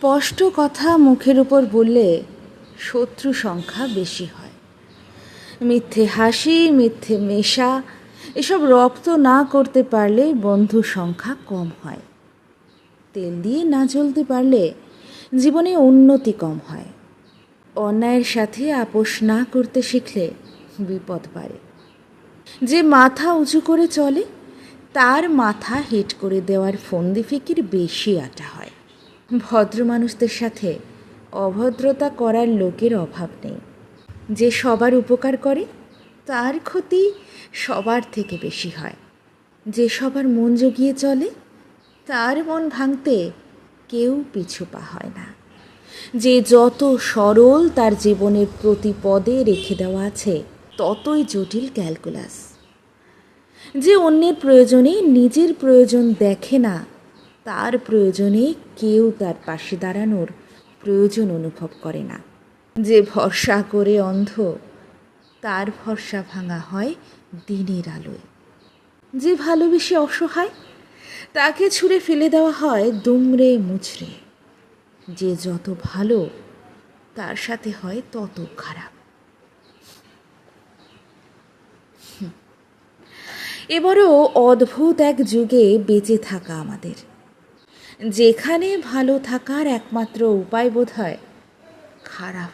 স্পষ্ট কথা মুখের উপর বললে শত্রু সংখ্যা বেশি হয়। মিথ্যে হাসি, মিথ্যে মেশা এসব রপ্ত না করতে পারলে বন্ধু সংখ্যা কম হয়। তেল দিয়ে না জ্বলতে পারলে জীবনে উন্নতি কম হয়। অন্যায়ের সাথে আপোষ না করতে শিখলে বিপদ বাড়ে। যে মাথা উঁচু করে চলে তার মাথা হেট করে দেওয়ার ফন্দি ফিকির বেশি আটা হয়। ভদ্র মানুষদের সাথে অভদ্রতা করার লোকের অভাব নেই। যে সবার উপকার করে তার ক্ষতি সবার থেকে বেশি হয়। যে সবার মন জুগিয়ে চলে তার মন ভাঙতে কেউ পিছু পা হয় না। যে যত সরল তার জীবনের প্রতি পদে রেখে দেওয়া আছে ততই জটিল ক্যালকুলাস। যে অন্যের প্রয়োজনে নিজের প্রয়োজন দেখে না তার প্রয়োজনে কেউ তার পাশে দাঁড়ানোর প্রয়োজন অনুভব করে না। যে ভরসা করে অন্ধ তার ভরসা ভাঙা হয় দিনের আলোয়। যে ভালোবেসে অসহায় তাকে ছুঁড়ে ফেলে দেওয়া হয় দুমড়ে মুচড়ে। যে যত ভালো তার সাথে হয় তত খারাপ। এবারও অদ্ভুত এক যুগে বেঁচে থাকা আমাদের, যেখানে ভালো থাকার একমাত্র উপায় বোধ হয় খারাপ